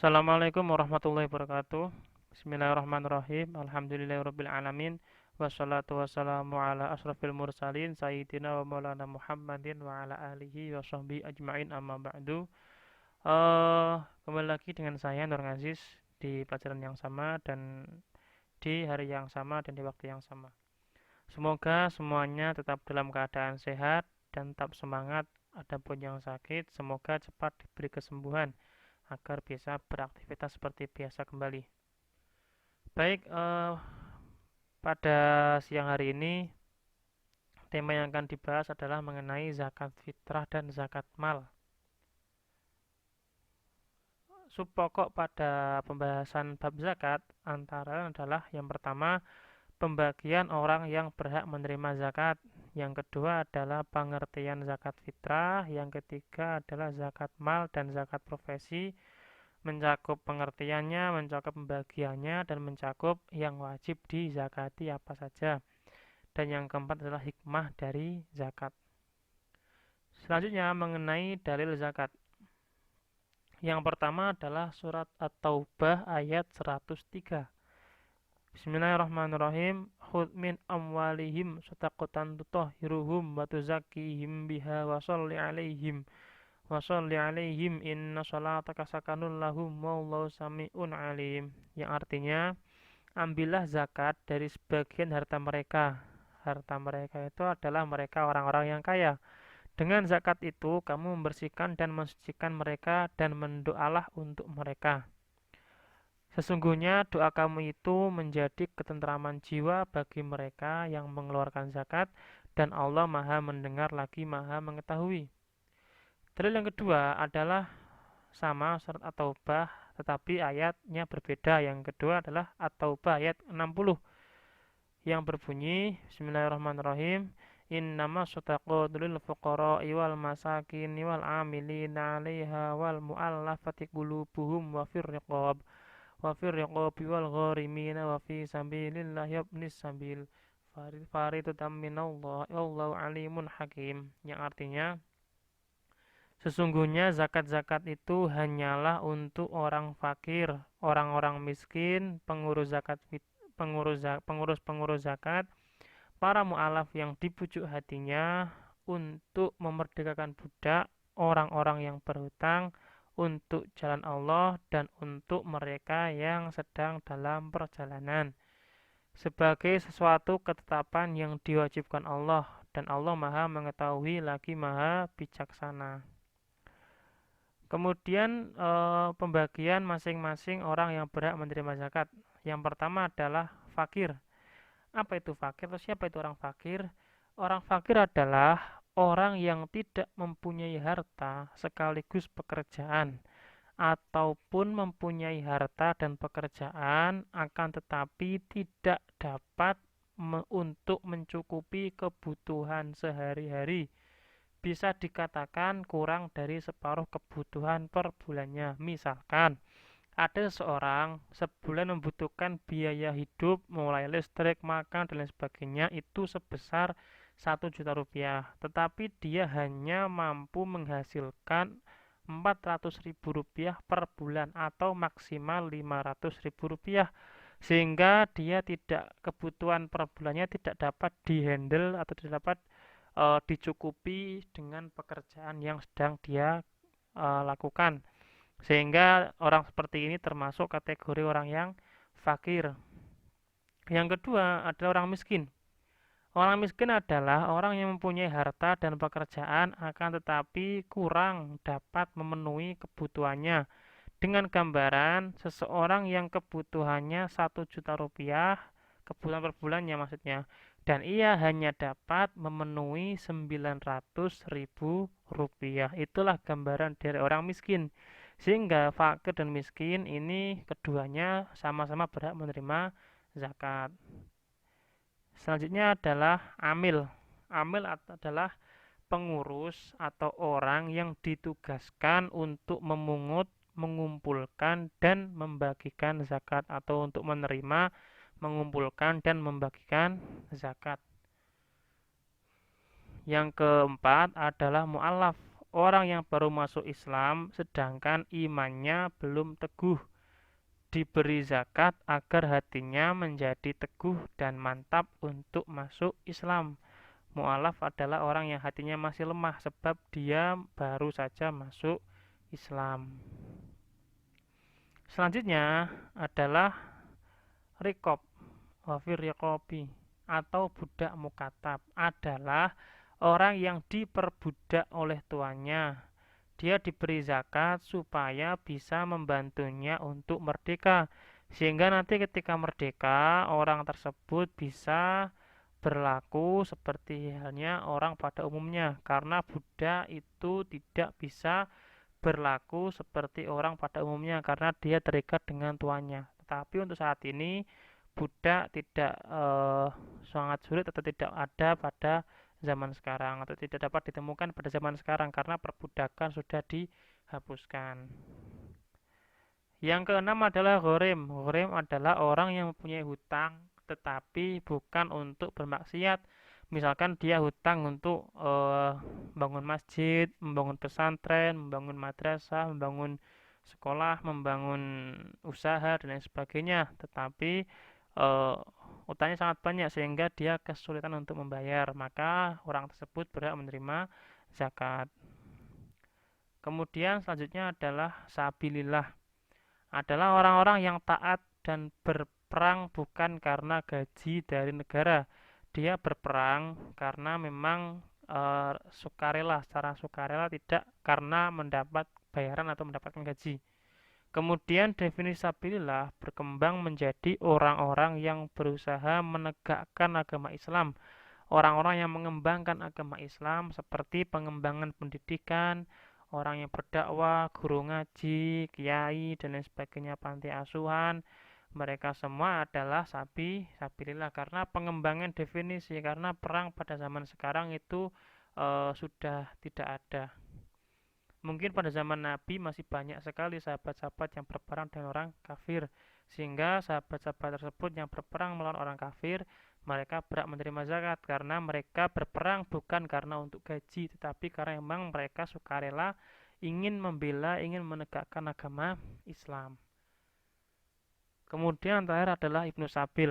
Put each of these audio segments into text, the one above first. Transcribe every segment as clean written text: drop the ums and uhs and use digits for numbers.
Assalamualaikum warahmatullahi wabarakatuh. Bismillahirrahmanirrahim. Alhamdulillahirabbil alamin. Wassalatu wassalamu ala asrafil mursalin sayyidina wa maulana Muhammadin wa ala alihi wa sahbihi ajmain amma ba'du. Kembali lagi dengan saya Nur Aziz di pelajaran yang sama dan di hari yang sama dan di waktu yang sama. Semoga semuanya tetap dalam keadaan sehat dan tetap semangat. Adapun yang sakit, semoga cepat diberi kesembuhan agar bisa beraktivitas seperti biasa kembali. Baik, pada siang hari ini tema yang akan dibahas adalah mengenai zakat fitrah dan zakat mal. Subpokok pada pembahasan bab zakat antara adalah yang pertama pembagian orang yang berhak menerima zakat, yang kedua adalah pengertian zakat fitrah, yang ketiga adalah zakat mal dan zakat profesi, mencakup pengertiannya, mencakup pembagiannya, dan mencakup yang wajib dizakati apa saja. Dan yang keempat adalah hikmah dari zakat. Selanjutnya mengenai dalil zakat. Yang pertama adalah surat At-Taubah ayat 103. Bismillahirrahmanirrahim. Khudh min amwalihim shadaqatan tutahhiruhum wa tuzakkihim biha wa sholli 'alaihim inna sholataka sakanun lahum wallahu sami'un alim, yang artinya ambillah zakat dari sebagian harta mereka. Harta mereka itu adalah mereka orang-orang yang kaya. Dengan zakat itu kamu membersihkan dan mensucikan mereka dan mendoalah untuk mereka. Sesungguhnya doa kamu itu menjadi ketentraman jiwa bagi mereka yang mengeluarkan zakat, dan Allah Maha mendengar lagi Maha mengetahui. Dalil yang kedua adalah sama surat At-Taubah tetapi ayatnya berbeda. Yang kedua adalah At-Taubah ayat 60 yang berbunyi Bismillahirrahmanirrahim. Innama shadaqatu lil fuqara'i wal masakin wal 'amilina 'alaiha wal mu'allafati qulubuhum wa fir riqabi wal gharimina wa fi sabilillahi wabnis sabil faridatan minallah wallahu alimun hakim, yang artinya sesungguhnya zakat-zakat itu hanyalah untuk orang fakir, orang-orang miskin, pengurus-pengurus zakat, para mu'alaf yang dibujuk hatinya, untuk memerdekakan budak, orang-orang yang berhutang, untuk jalan Allah, dan untuk mereka yang sedang dalam perjalanan, sebagai sesuatu ketetapan yang diwajibkan Allah, dan Allah Maha mengetahui lagi Maha bijaksana. Kemudian pembagian masing-masing orang yang berhak menerima zakat. Yang pertama adalah fakir. Apa itu fakir? Atau siapa itu orang fakir? Orang fakir adalah orang yang tidak mempunyai harta sekaligus pekerjaan, ataupun mempunyai harta dan pekerjaan akan tetapi tidak dapat untuk mencukupi kebutuhan sehari-hari, bisa dikatakan kurang dari separuh kebutuhan per bulannya. Misalkan, ada seseorang sebulan membutuhkan biaya hidup mulai listrik, makan, dan lain sebagainya itu sebesar 1 juta rupiah, tetapi dia hanya mampu menghasilkan 400 ribu rupiah per bulan atau maksimal 500 ribu rupiah, sehingga dia tidak, kebutuhan per bulannya tidak dapat dihandle atau tidak dapat dicukupi dengan pekerjaan yang sedang dia lakukan, sehingga orang seperti ini termasuk kategori orang yang fakir. Yang kedua adalah orang miskin. Orang miskin adalah orang yang mempunyai harta dan pekerjaan akan tetapi kurang dapat memenuhi kebutuhannya, dengan gambaran seseorang yang kebutuhannya 1 juta rupiah, kebutuhan per bulannya maksudnya, dan ia hanya dapat memenuhi 900 ribu rupiah. Itulah gambaran dari orang miskin. Sehingga fakir dan miskin ini keduanya sama-sama berhak menerima zakat. Selanjutnya adalah amil. Amil adalah pengurus atau orang yang ditugaskan untuk memungut, mengumpulkan, dan membagikan zakat, atau untuk menerima, mengumpulkan, dan membagikan zakat. Yang keempat adalah mu'alaf. orang yang baru masuk Islam sedangkan imannya belum teguh, diberi zakat agar hatinya menjadi teguh dan mantap untuk masuk Islam. Mu'alaf adalah orang yang hatinya masih lemah sebab dia baru saja masuk Islam. Selanjutnya adalah rikob, wafir riqobi, atau budak mukatab adalah orang yang diperbudak oleh tuannya. Dia diberi zakat supaya bisa membantunya untuk merdeka, sehingga nanti ketika merdeka orang tersebut bisa berlaku seperti halnya orang pada umumnya, karena budak itu tidak bisa berlaku seperti orang pada umumnya karena dia terikat dengan tuannya. Tetapi untuk saat ini budak tidak sangat sulit atau tidak ada pada zaman sekarang atau tidak dapat ditemukan pada zaman sekarang karena perbudakan sudah dihapuskan. Yang keenam adalah ghorim. Ghorim adalah orang yang mempunyai hutang tetapi bukan untuk bermaksiat. Misalkan dia hutang untuk membangun masjid, membangun pesantren, membangun madrasah, membangun sekolah, membangun usaha dan lain sebagainya. Tetapi utangnya sangat banyak sehingga dia kesulitan untuk membayar. Maka orang tersebut berhak menerima zakat. Kemudian selanjutnya adalah sabilillah, adalah orang-orang yang taat dan berperang bukan karena gaji dari negara. Dia berperang karena memang sukarela, secara sukarela, tidak karena mendapat bayaran atau mendapatkan gaji. Kemudian definisi sabilillah berkembang menjadi orang-orang yang berusaha menegakkan agama Islam, orang-orang yang mengembangkan agama Islam seperti pengembangan pendidikan, orang yang berdakwah, guru ngaji, kiai dan lain sebagainya, panti asuhan. Mereka semua adalah sabilillah karena pengembangan definisi, karena perang pada zaman sekarang itu sudah tidak ada. Mungkin pada zaman Nabi masih banyak sekali sahabat-sahabat yang berperang dengan orang kafir, sehingga sahabat-sahabat tersebut yang berperang melawan orang kafir, mereka berhak menerima zakat karena mereka berperang bukan karena untuk gaji, tetapi karena memang mereka sukarela ingin membela, ingin menegakkan agama Islam. Kemudian terakhir adalah Ibnu Sabil,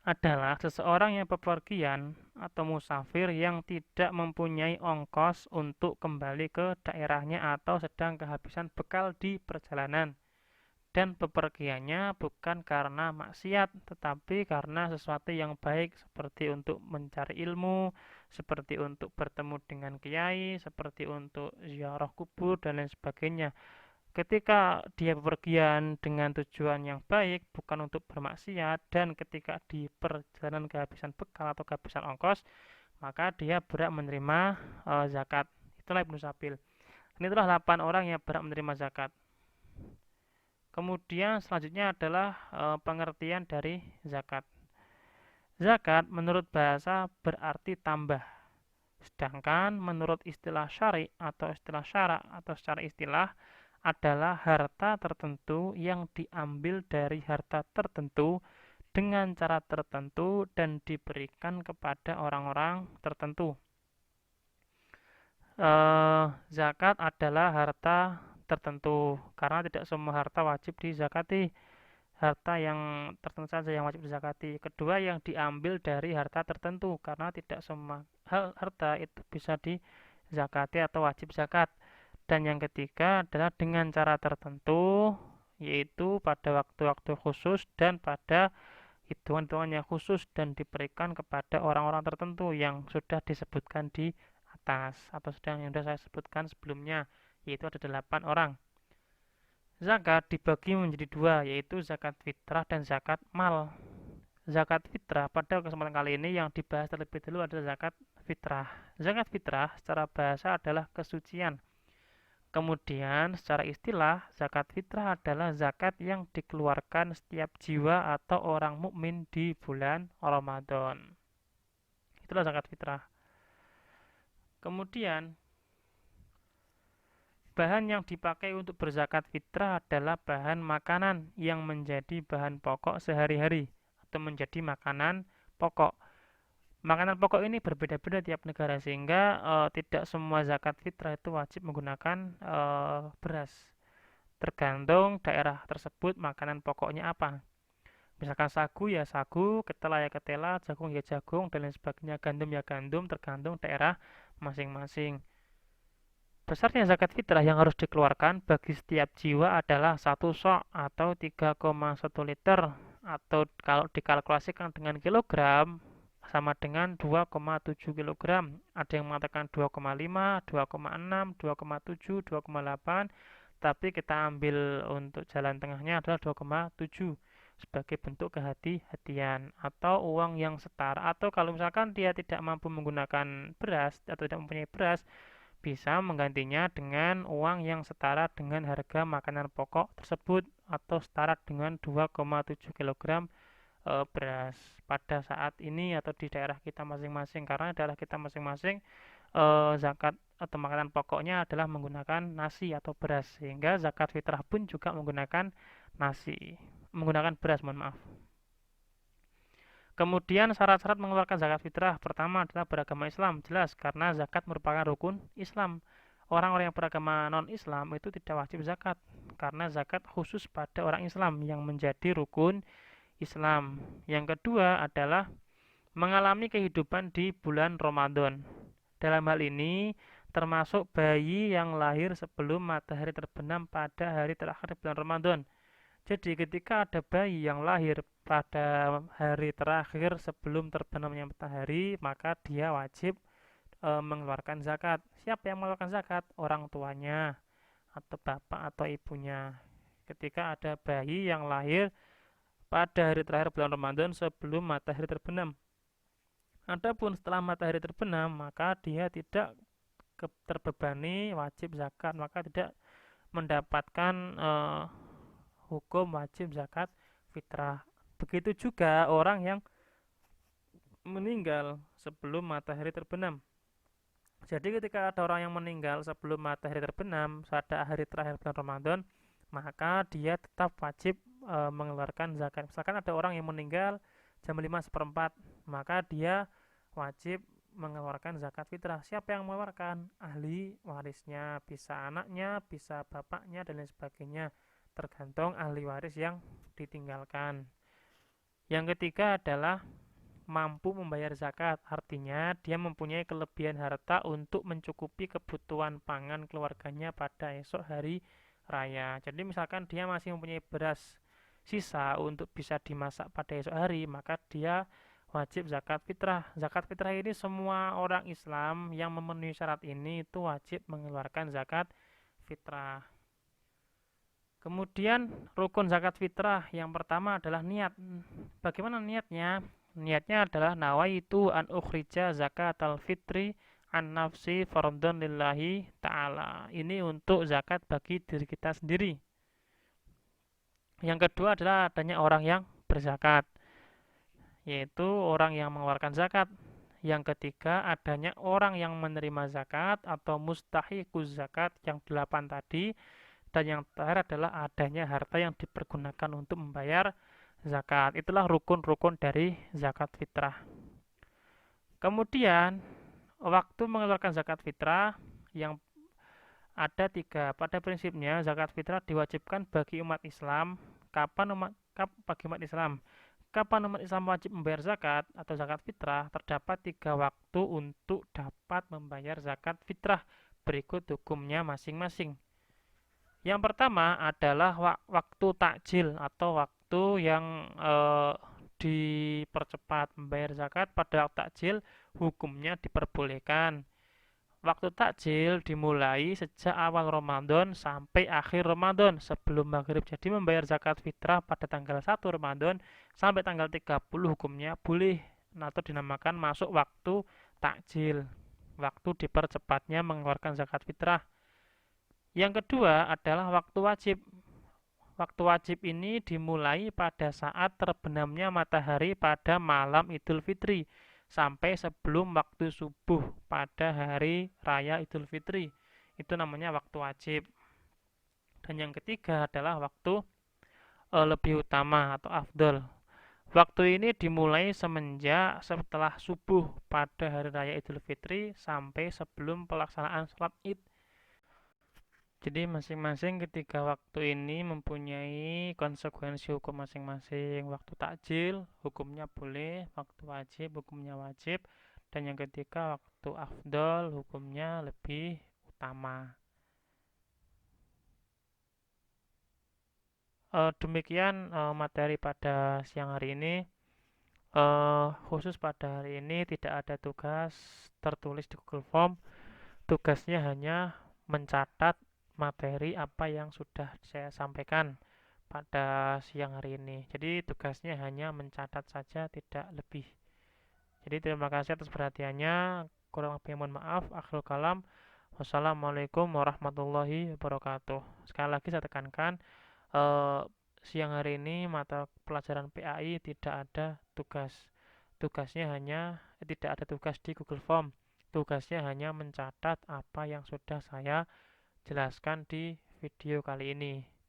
adalah seseorang yang bepergian atau musafir yang tidak mempunyai ongkos untuk kembali ke daerahnya atau sedang kehabisan bekal di perjalanan, dan bepergiannya bukan karena maksiat tetapi karena sesuatu yang baik seperti untuk mencari ilmu, seperti untuk bertemu dengan kiai, seperti untuk ziarah kubur dan lain sebagainya. Ketika dia bepergian dengan tujuan yang baik, bukan untuk bermaksiat, dan ketika di perjalanan kehabisan bekal atau kehabisan ongkos, maka dia berhak menerima zakat. Itulah Ibnu Sabil. Ini itulah 8 orang yang berhak menerima zakat. Kemudian selanjutnya adalah pengertian dari zakat. Zakat menurut bahasa berarti tambah. Sedangkan menurut istilah syari atau istilah syara atau secara istilah adalah harta tertentu yang diambil dari harta tertentu dengan cara tertentu dan diberikan kepada orang-orang tertentu. Zakat adalah harta tertentu karena tidak semua harta wajib dizakati. Harta yang tertentu saja yang wajib dizakati. Kedua, yang diambil dari harta tertentu karena tidak semua harta itu bisa dizakati atau wajib zakat. Dan yang ketiga adalah dengan cara tertentu, yaitu pada waktu-waktu khusus dan pada hitungan-hitungan yang khusus dan diberikan kepada orang-orang tertentu yang sudah disebutkan di atas atau yang sudah saya sebutkan sebelumnya, yaitu ada 8 orang. Zakat dibagi menjadi dua, yaitu zakat fitrah dan zakat mal. Zakat fitrah pada kesempatan kali ini yang dibahas terlebih dahulu adalah zakat fitrah. Zakat fitrah secara bahasa adalah kesucian. Kemudian secara istilah, zakat fitrah adalah zakat yang dikeluarkan setiap jiwa atau orang mukmin di bulan Ramadan. Itulah zakat fitrah. Kemudian bahan yang dipakai untuk berzakat fitrah adalah bahan makanan yang menjadi bahan pokok sehari-hari atau menjadi makanan pokok. Makanan pokok ini berbeda-beda tiap negara sehingga tidak semua zakat fitrah itu wajib menggunakan beras. Tergantung daerah tersebut makanan pokoknya apa. Misalkan sagu ya sagu, ketela ya ketela, jagung ya jagung, dan lain sebagainya. Gandum ya gandum, tergantung daerah masing-masing. Besarnya zakat fitrah yang harus dikeluarkan bagi setiap jiwa adalah 1 sok atau 3,1 liter, atau kalau dikalkulasikan dengan kilogram sama dengan 2,7 kilogram. Ada yang mengatakan 2,5, 2,6, 2,7, 2,8, tapi kita ambil untuk jalan tengahnya adalah 2,7 sebagai bentuk kehati-hatian atau uang yang setara. Atau kalau misalkan dia tidak mampu menggunakan beras atau tidak mempunyai beras, bisa menggantinya dengan uang yang setara dengan harga makanan pokok tersebut atau setara dengan 2,7 kg beras pada saat ini atau di daerah kita masing-masing, karena daerah kita masing-masing zakat atau makanan pokoknya adalah menggunakan nasi atau beras, sehingga zakat fitrah pun juga menggunakan beras, mohon maaf. Kemudian syarat-syarat mengeluarkan zakat fitrah pertama adalah beragama Islam, jelas karena zakat merupakan rukun Islam. Orang-orang yang beragama non-Islam itu tidak wajib zakat karena zakat khusus pada orang Islam yang menjadi rukun Islam. Yang kedua adalah mengalami kehidupan di bulan Ramadan. Dalam hal ini termasuk bayi yang lahir sebelum matahari terbenam pada hari terakhir bulan Ramadan. Jadi ketika ada bayi yang lahir pada hari terakhir sebelum terbenamnya matahari, maka dia wajib mengeluarkan zakat. Siapa yang mengeluarkan zakat? Orang tuanya atau bapak atau ibunya. Ketika ada bayi yang lahir pada hari terakhir bulan Ramadan sebelum matahari terbenam. Adapun setelah matahari terbenam, maka dia tidak terbebani wajib zakat, maka tidak mendapatkan hukum wajib zakat fitrah. Begitu juga orang yang meninggal sebelum matahari terbenam. Jadi ketika ada orang yang meninggal sebelum matahari terbenam pada hari terakhir bulan Ramadan, maka dia tetap wajib mengeluarkan zakat. Misalkan ada orang yang meninggal jam 5:04, maka dia wajib mengeluarkan zakat fitrah. Siapa yang mengeluarkan? Ahli warisnya, bisa anaknya, bisa bapaknya, dan lain sebagainya. Tergantung ahli waris yang ditinggalkan. Yang ketiga adalah mampu membayar zakat, artinya dia mempunyai kelebihan harta untuk mencukupi kebutuhan pangan keluarganya pada esok hari raya. Jadi misalkan dia masih mempunyai beras sisa untuk bisa dimasak pada esok hari, maka dia wajib zakat fitrah. Zakat fitrah ini semua orang Islam yang memenuhi syarat ini itu wajib mengeluarkan zakat fitrah. Kemudian rukun zakat fitrah yang pertama adalah niat. Bagaimana niatnya? Niatnya adalah nawaitu an ukhrija zakatal fitri an nafsi fardhon lillahi ta'ala. Ini untuk zakat bagi diri kita sendiri. Yang kedua adalah adanya orang yang berzakat, yaitu orang yang mengeluarkan zakat. Yang ketiga adanya orang yang menerima zakat atau mustahiquz zakat yang 8 tadi. Dan yang terakhir adalah adanya harta yang dipergunakan untuk membayar zakat. Itulah rukun-rukun dari zakat fitrah. Kemudian, waktu mengeluarkan zakat fitrah yang ada 3. Pada prinsipnya, zakat fitrah diwajibkan bagi umat Islam. Bagi umat Islam? Kapan umat Islam wajib membayar zakat atau zakat fitrah? Terdapat 3 waktu untuk dapat membayar zakat fitrah. Berikut hukumnya masing-masing. Yang pertama adalah waktu takjil atau waktu yang dipercepat membayar zakat. Pada waktu takjil hukumnya diperbolehkan. Waktu takjil dimulai sejak awal Ramadan sampai akhir Ramadan sebelum maghrib. Jadi membayar zakat fitrah pada tanggal 1 Ramadan sampai tanggal 30 hukumnya boleh atau dinamakan masuk waktu takjil. Waktu dipercepatnya mengeluarkan zakat fitrah. Yang kedua adalah waktu wajib. Waktu wajib ini dimulai pada saat terbenamnya matahari pada malam Idul Fitri sampai sebelum waktu subuh pada hari raya Idul Fitri. Itu namanya waktu wajib. Dan yang ketiga adalah waktu lebih utama atau afdol. Waktu ini dimulai semenjak setelah subuh pada hari raya Idul Fitri sampai sebelum pelaksanaan sholat Id. Jadi masing-masing ketiga waktu ini mempunyai konsekuensi hukum masing-masing. Waktu takjil hukumnya boleh, waktu wajib hukumnya wajib, dan yang ketiga waktu afdol hukumnya lebih utama. Demikian materi pada siang hari ini. Khusus pada hari ini tidak ada tugas tertulis di Google Form. Tugasnya hanya mencatat materi apa yang sudah saya sampaikan pada siang hari ini. Jadi tugasnya hanya mencatat saja, tidak lebih. Jadi terima kasih atas perhatiannya. Kurang lebih mohon maaf. Akhirul kalam. Wassalamualaikum warahmatullahi wabarakatuh. Sekali lagi saya tekankan, eh, siang hari ini mata pelajaran PAI tidak ada tugas. Tugasnya hanya tidak ada tugas di Google Form. Tugasnya hanya mencatat apa yang sudah saya jelaskan di video kali ini.